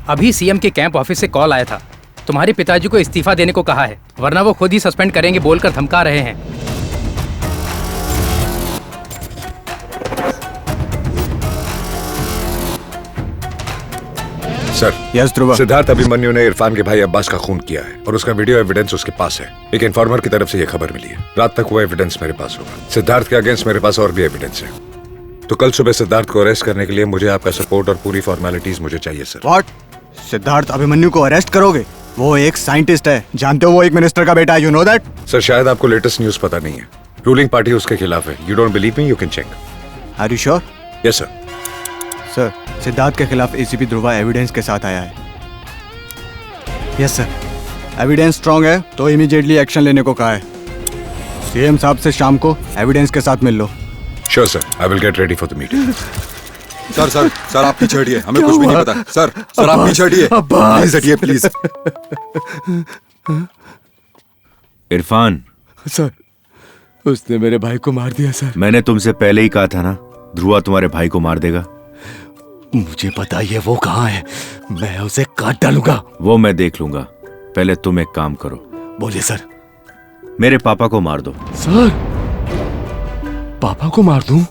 अभी सीएम के camp office से कॉल आया था। तुम्हारे पिताजी को इस्तीफा देने को कहा है, वरना वो खुद ही सस्पेंड करेंगे बोलकर धमका रहे हैं। सर, यस ध्रुव। सिद्धार्थ अभिमन्यु ने इरफान के भाई अब्बास का खून किया है और उसका वीडियो एविडेंस उसके पास है। एक इन्फॉर्मर की तरफ से यह खबर मिली है। रात तक वो एविडेंस मेरे पास होगा। सिद्धार्थ के अगेंस्ट मेरे पास और भी एविडेंस है, तो कल सुबह सिद्धार्थ को अरेस्ट करने के लिए मुझे आपका सपोर्ट और पूरी फॉर्मेलिटीज मुझे चाहिए सर। व्हाट? सिद्धार्थ अभिमन्यु को अरेस्ट करोगे? वो एक साइंटिस्ट है, जानते हो, वो एक मिनिस्टर का बेटा है, यू नो दैट? सर, शायद आपको लेटेस्ट न्यूज पता नहीं है। रूलिंग पार्टी उसके खिलाफ है। You don't believe me, you can check. Are you sure? Yes sir. Sir, Siddharth के खिलाफ एसीपी ध्रुवा एविडेंस के साथ आया है। यस सर, एविडेंस स्ट्रांग है तो इमीडिएटली एक्शन लेने को कहा है। सीएम साहब से शाम को एविडेंस के साथ मिल लो। Sure sir, I will get ready for the meeting. Sir sir sir आप पीछे हटिए, हमें कुछ भी नहीं पता। सर सर आप पीछे हटिए, प्लीज हटिए प्लीज। इरफान सर, उसने मेरे भाई को मार दिया सर। मैंने तुमसे पहले ही कहा था ना, ध्रुवा तुम्हारे भाई को मार देगा। मुझे पता ही है वो कहाँ है, मैं उसे काट डालूंगा। वो मैं देख लूंगा, पहले तुम एक काम करो। बोलिए सर। मेरे पापा को मार दो। सर, पापा को मार दूं?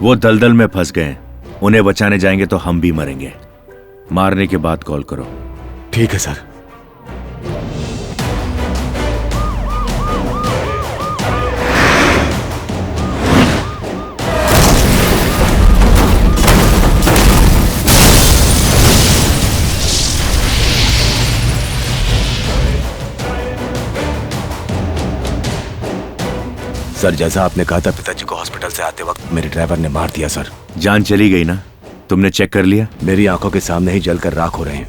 वो दलदल में फंस गए हैं, उन्हें बचाने जाएंगे तो हम भी मरेंगे। मारने के बाद कॉल करो। ठीक है सर। सर, जैसा आपने कहा था, पिताजी को हॉस्पिटल से आते वक्त मेरे ड्राइवर ने मार दिया सर। जान चली गई ना? तुमने चेक कर लिया? मेरी आंखों के सामने ही जलकर राख हो रहे हैं।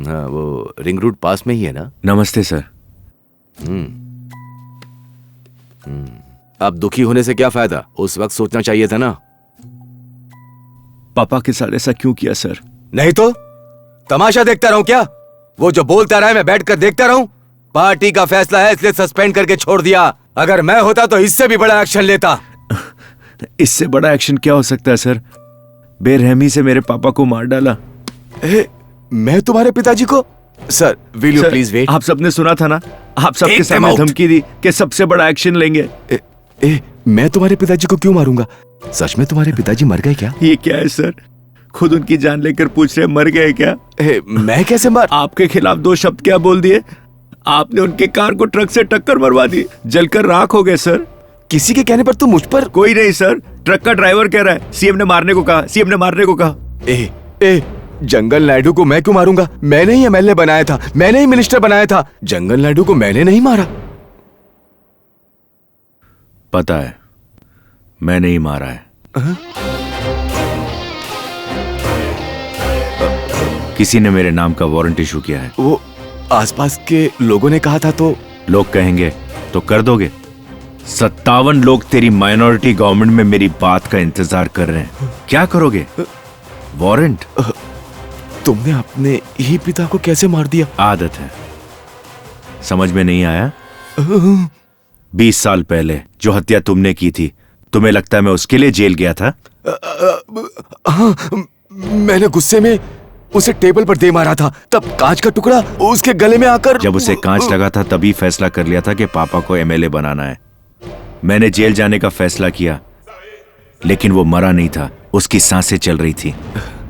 हाँ, वो रिंग रोड पास में ही है ना? नमस्ते सर। अब दुखी होने से क्या फायदा, उस वक्त सोचना चाहिए था ना। पापा के साथ ऐसा क्यों किया सर? नहीं तो तमाशा देखता रहूं क्या? वो जो बोलता रहा है मैं बैठकर देखता रहूं? पार्टी का फैसला है इसलिए सस्पेंड करके छोड़ दिया। अगर मैं होता तो इससे भी बड़ा एक्शन लेता। इससे बड़ा एक्शन क्या हो सकता है सर? बेरहमी से मेरे पापा को मार डाला। मैं तुम्हारे पिताजी को? Sir, will you please wait? आप सबने सुना था ना, आप सबके सामने धमकी दी कि सबसे बड़ा एक्शन लेंगे। मैं तुम्हारे पिताजी को क्यों मारूंगा? सच में तुम्हारे पिताजी मर गए क्या? ये क्या है सर, खुद उनकी जान लेकर पूछ रहे मर गए क्या? मैं कैसे मर? आपके खिलाफ 2 शब्द क्या बोल दिए? आपने उनके कार को ट्रक से टक्कर मरवा दी, जलकर राख हो गए सर। किसी के कहने पर तुम मुझ पर? कोई नहीं सर, ट्रक का ड्राइवर कह रहा है सीएम ने मारने को कहा, सीएम ने मारने को कहा। जंगल नायडू को मैं क्यों मारूंगा? मैंने ही एमएलए बनाया था, मैंने ही मिनिस्टर बनाया था। जंगल नायडू को मैंने नहीं मारा। पता है, मैंने ही मारा है। किसी ने मेरे नाम का वारंट इशू किया है। वो आसपास के लोगों ने कहा था तो? लोग कहेंगे तो कर दोगे? 57 लोग तेरी माइनॉरिटी गवर्नमेंट में मेरी बात का इंतजार कर रहे हैं, क्या करोगे? वारंट? तुमने अपने ही पिता को कैसे मार दिया? आदत है, समझ में नहीं आया? 20 साल पहले जो हत्या तुमने की थी, तुम्हें लगता है मैं उसके लिए जेल गया था? हाँ, मैंने गुस्से में उसे टेबल पर दे मारा था, तब कांच का टुकड़ा उसके गले में आकर। जब उसे कांच लगा था तभी फैसला कर लिया था कि पापा को एमएलए बनाना है। मैंने जेल जाने का फैसला किया, लेकिन वो मरा नहीं था, उसकी सांसें चल रही थी।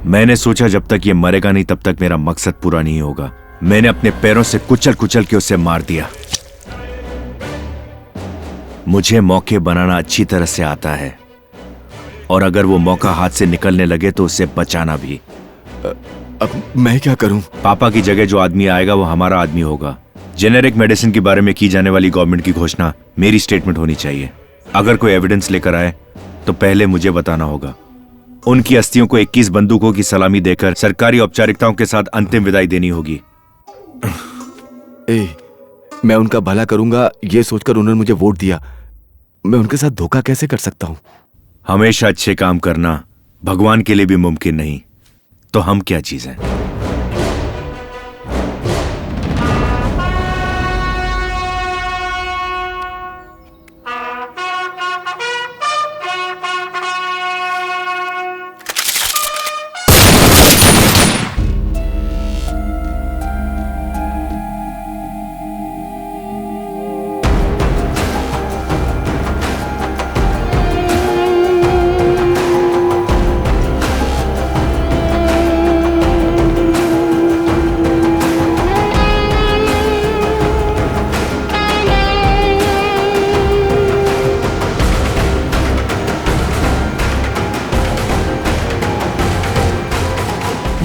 मैंने सोचा जब तक ये मरेगा नहीं तब तक मेरा मकसद पूरा नहीं होगा। मैंने अपने पैरों से कुचल कुचल के उसे मार दिया। मुझे मौके बनाना अच्छी तरह से आता है, और अगर वो मौका हाथ से निकलने लगे तो उसे बचाना भी। अब मैं क्या करूं? पापा की जगह जो आदमी आएगा वो हमारा आदमी होगा। जेनेरिक मेडिसिन के बारे में की जाने वाली गवर्नमेंट की घोषणा मेरी स्टेटमेंट होनी चाहिए। अगर कोई एविडेंस लेकर आए तो पहले मुझे बताना होगा। उनकी अस्थियों को 21 बंदूकों की सलामी देकर सरकारी औपचारिकताओं के साथ अंतिम विदाई देनी होगी। मैं उनका भला करूंगा ये सोचकर उन्होंने मुझे वोट दिया, मैं उनके साथ धोखा कैसे कर सकता हूं? हमेशा अच्छे काम करना भगवान के लिए भी मुमकिन नहीं, तो हम क्या चीज हैं?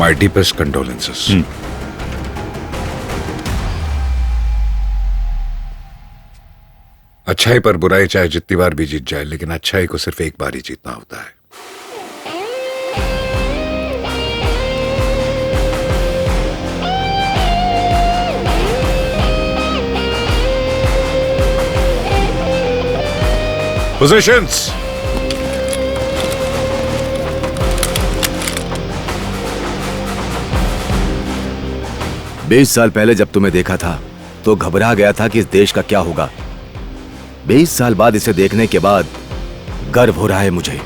माई डीपेस्ट कंडोलेंसेस। अच्छाई पर बुराई चाहे जितनी बार भी जीत जाए, लेकिन अच्छाई को सिर्फ एक बार ही जीतना होता है। Positions! बीस साल पहले जब तुम्हें देखा था तो घबरा गया था कि इस देश का क्या होगा। 20 साल बाद इसे देखने के बाद गर्व हो रहा है मुझे।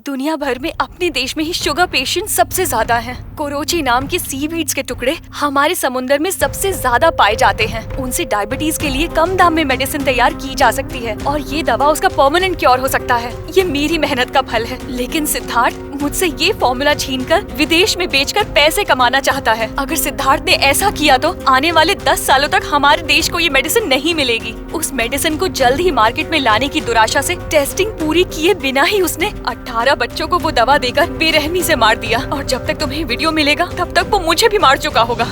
दुनिया भर में अपने देश में ही शुगर पेशेंट सबसे ज्यादा हैं। कोरोची नाम के सीवीड्स के टुकड़े हमारे समुद्र में सबसे ज्यादा पाए जाते हैं। उनसे डायबिटीज के लिए कम दाम में मेडिसिन तैयार की जा सकती है और ये दवा उसका परमानेंट क्योर हो सकता है। ये मेरी मेहनत का फल है, लेकिन सिद्धार्थ मुझसे ये फॉर्मूला छीनकर विदेश में बेचकर पैसे कमाना चाहता है। अगर सिद्धार्थ ने ऐसा किया तो आने वाले 10 सालों तक हमारे देश को ये मेडिसिन नहीं मिलेगी। उस मेडिसिन को जल्द ही मार्केट में लाने की दुराशा से टेस्टिंग पूरी किए बिना ही उसने 18 बच्चों को वो दवा देकर बेरहमी से मार दिया। और जब तक तुम्हें वीडियो मिलेगा तब तक वो मुझे भी मार चुका होगा।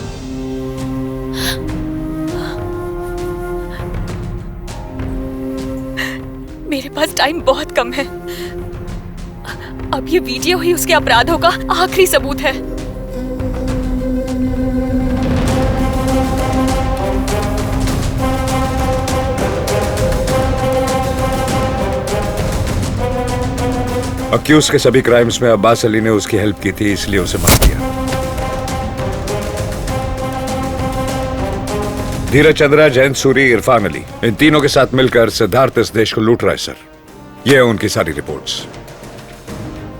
मेरे पास टाइम बहुत कम है। अब ये वीडियो ही उसके अपराधों का आखिरी सबूत है। अक्यूज के सभी क्राइम्स में अब्बास अली ने उसकी हेल्प की थी, इसलिए उसे मार दिया। धीरज चंद्रा, जयंत सूरी, इरफान अली, इन तीनों के साथ मिलकर सिद्धार्थ इस देश को लूट रहा है सर। ये है उनकी सारी रिपोर्ट्स।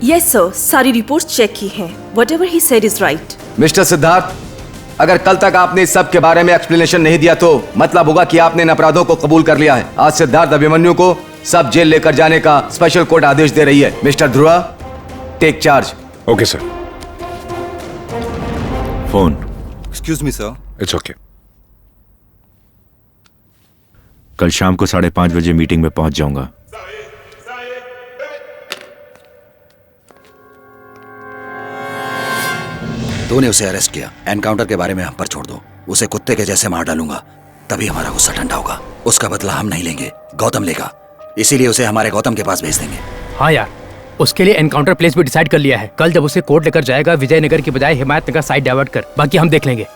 यस सर, सारी रिपोर्ट्स चेक की हैं। Whatever he said is right. Mister Siddharth, अगर कल तक आपने इस सब के बारे में एक्सप्लेनेशन नहीं दिया तो मतलब होगा कि आपने इन अपराधों को कबूल कर लिया है। आज सिद्धार्थ अभिमन्यु को सब जेल लेकर जाने का स्पेशल कोर्ट आदेश दे रही है। Mister Dhruva, take charge. Okay sir. Phone. Excuse me sir. It's okay. कल शाम को 5:30 बजे मीटिंग में पहुंच जाऊंगा। तूने उसे अरेस्ट किया, एनकाउंटर के बारे में हम पर छोड़ दो। उसे कुत्ते के जैसे मार डालूंगा, तभी हमारा गुस्सा ठंडा होगा। उसका बदला हम नहीं लेंगे, गौतम लेगा। इसीलिए उसे हमारे गौतम के पास भेज देंगे। हाँ यार, उसके लिए एनकाउंटर प्लेस भी डिसाइड कर लिया है। कल जब उसे कोर्ट लेकर जाएगा, विजयनगर की बजाय हिमायतनगर साइड डाइवर्ट कर, बाकी हम देख लेंगे।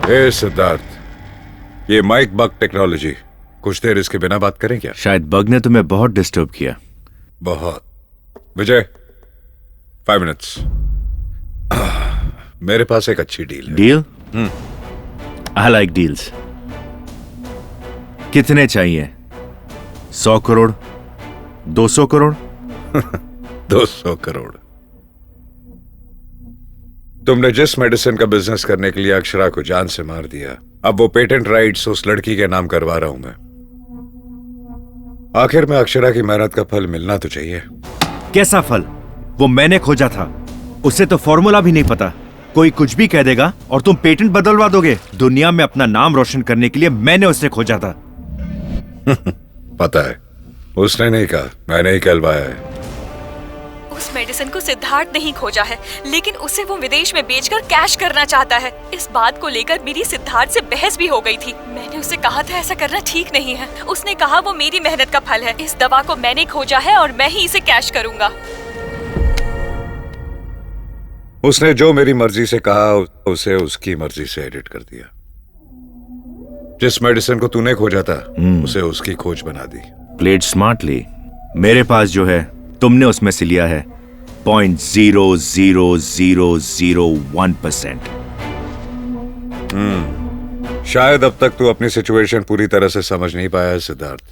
हे सिद्धार्थ, ये माइक बग टेक्नोलॉजी, कुछ देर इसके बिना बात करें क्या? शायद बग ने तुम्हें बहुत डिस्टर्ब किया। बहुत। विजय, 5 मिनट्स। मेरे पास एक अच्छी डील है। डील? I like deals. कितने चाहिए? 100 करोड़? 200 करोड़? 200 करोड़। तुमने जिस मेडिसिन का बिजनेस करने के लिए अक्षरा को जान से मार दिया, अब वो पेटेंट राइट्स उस लड़की के नाम करवा रहा हूं मैं। आखिर में अक्षरा की मेहनत का फल मिलना तो चाहिए। कैसा फल? वो मैंने खोजा था, उसे तो फॉर्मूला भी नहीं पता। कोई कुछ भी कह देगा और तुम पेटेंट बदलवा दोगे। दुनिया में अपना नाम रोशन करने के लिए मैंने उसे खोजा था। पता है, उसने नहीं कहा, मैंने ही कहलवाया है। उस मेडिसिन को सिद्धार्थ नहीं खोजा है, लेकिन उसे वो विदेश में बेचकर कैश करना चाहता है। इस बात को लेकर मेरी सिद्धार्थ से बहस भी हो गई थी। मैंने उसे कहा था ऐसा करना ठीक नहीं है। उसने कहा वो मेरी मेहनत का फल है। इस दवा को मैंने खोजा है और मैं ही इसे कैश करूंगा। उसने जो मेरी मर्जी से कहा, उसे उसकी मर्जी से एडिट कर दिया। जिस मेडिसिन को तूने खोजा था, उसे उसकी खोज बना दी। Played smartly. मेरे पास जो है तुमने उसमें से लिया है 0.00001%। शायद अब तक तू अपनी सिचुएशन पूरी तरह से समझ नहीं पाया है सिद्धार्थ।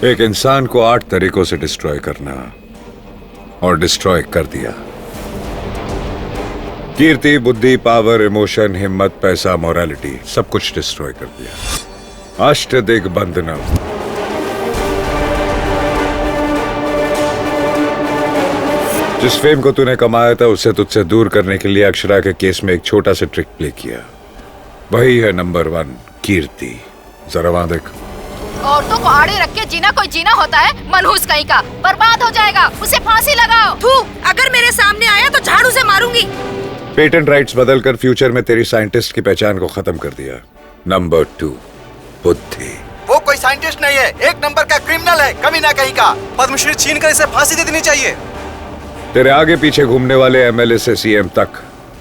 एक इंसान को 8 तरीकों से डिस्ट्रॉय करना, और डिस्ट्रॉय कर दिया। कीर्ति, बुद्धि, पावर, इमोशन, हिम्मत, पैसा, मोरालिटी, सब कुछ डिस्ट्रॉय कर दिया। अष्टदिग्बंधनम। जिस फेम को तूने कमाया था उसे तुझसे दूर करने के लिए अक्षरा के केस में एक छोटा सा ट्रिक प्ले किया। वही है नंबर 1 कीर्ति। जरा वहां देख। औरतों को आड़े रख के जीना कोई जीना होता है? मनहूस कहीं का, बर्बाद हो जाएगा, उसे फांसी लगाओ। थू, अगर मेरे सामने आया तो झाड़ू से मारूंगी। पेटेंट राइट्स बदलकर फ्यूचर में तेरी साइंटिस्ट की पहचान को खत्म कर दिया। नंबर 2 बुद्धि। वो कोई साइंटिस्ट नहीं है, एक नंबर का क्रिमिनल है, कमीना कहीं का। पद्मश्री छीन कर इसे फांसी दे देनी चाहिए। तेरे आगे पीछे घूमने वाले एमएलए से सीएम तक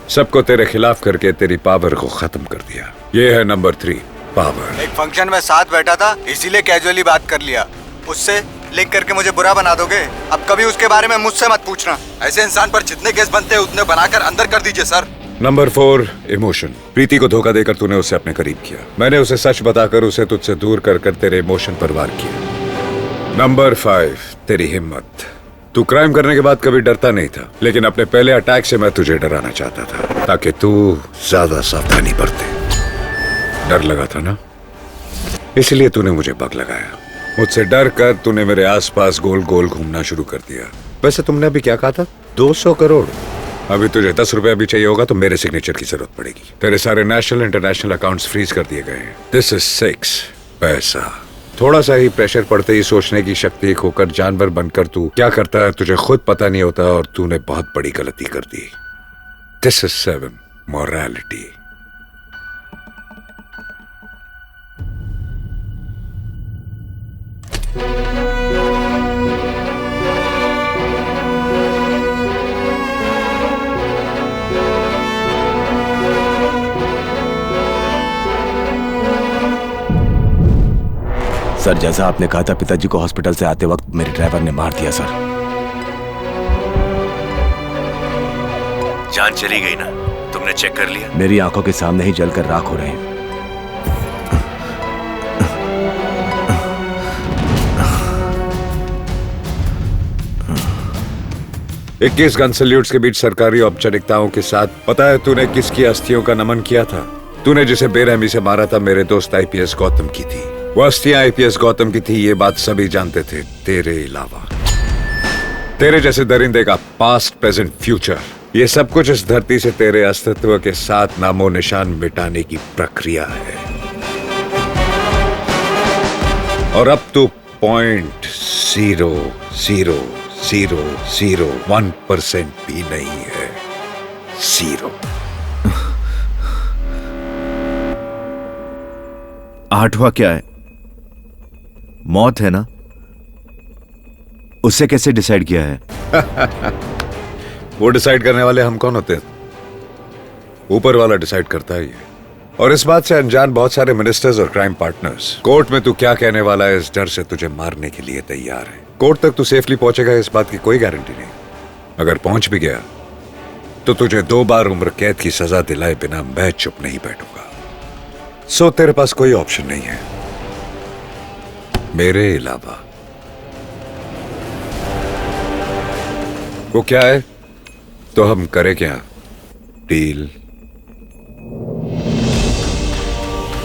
सबको तेरे खिलाफ करके तेरी पावर को खत्म कर दिया। ये है नंबर 3 पावर। एक फंक्शन में साथ बैठा था, इसीलिए कैजुअली बात कर लिया। उससे लिंक करके मुझे बुरा बना दोगे? अब कभी उसके बारे में मुझसे मत पूछना। ऐसे इंसान पर जितने केस बनते हैं उतने बनाकर अंदर कर दीजिए सर। Number 4 emotion. प्रीति को धोखा देकर तूने उसे अपने करीब किया। मैंने उसे सच बताकर उसे तुझसे दूर कर तेरे इमोशन पर वार किया। नंबर 5 तेरी हिम्मत। तू क्राइम करने के बाद कभी डरता नहीं था, लेकिन अपने पहले अटैक से मैं तुझे डराना चाहता था ताकि तू ज्यादा सावधानी बरते। डर लगा था ना, इसलिए तूने मुझे बग लगाया। मुझसे डर कर तूने मेरे आसपास गोल गोल घूमना शुरू कर दिया। वैसे तुमने अभी क्या कहा था? 200 करोड़। अभी तुझे 10 रुपया भी चाहिए होगा तो मेरे सिग्नेचर की जरूरत पड़ेगी। तेरे सारे नेशनल इंटरनेशनल अकाउंट्स फ्रीज कर दिए गए हैं। दिस इज 6 पैसा। थोड़ा सा ही प्रेशर पड़ते ही सोचने की शक्ति खोकर जानवर बनकर तू क्या करता है तुझे खुद पता नहीं होता, और तूने बहुत बड़ी गलती कर दी। This is 7 morality. सर, जैसा आपने कहा था, पिताजी को हॉस्पिटल से आते वक्त मेरे ड्राइवर ने मार दिया सर। जान चली गई ना? तुमने चेक कर लिया? मेरी आंखों के सामने ही जलकर राख हो रहे हैं। इक्कीस गन सैल्यूट्स के बीच सरकारी औपचारिकताओं के साथ पता है तूने किसकी अस्थियों का नमन किया था? तूने जिसे बेरहमी से मारा था मेरे दोस्त आईपीएस गौतम की थी। वो अस्थियां आईपीएस गौतम की थी, ये बात सभी जानते थे तेरे अलावा। तेरे जैसे दरिंदे का पास्ट, प्रेजेंट, फ्यूचर, ये सब कुछ इस धरती से तेरे अस्तित्व के साथ नामो निशान मिटाने की प्रक्रिया है। और अब तू 0.0001% भी नहीं है। 0। 8वां क्या है? मौत है ना? उससे कैसे डिसाइड किया है? वो डिसाइड करने वाले हम कौन होते हैं? ऊपर वाला डिसाइड करता है ये। और इस बात से अनजान बहुत सारे मिनिस्टर्स और क्राइम पार्टनर्स कोर्ट में तू क्या कहने वाला है इस डर से तुझे मारने के लिए तैयार है। कोर्ट तक तू सेफली पहुंचेगा इस बात की कोई गारंटी नहीं। अगर पहुंच भी गया तो तुझे 2 बार उम्र कैद की सजा दिलाए बिना मैं चुप नहीं बैठूंगा। सो तेरे पास कोई ऑप्शन नहीं है मेरे अलावा। वो क्या है तो हम करें क्या? डील?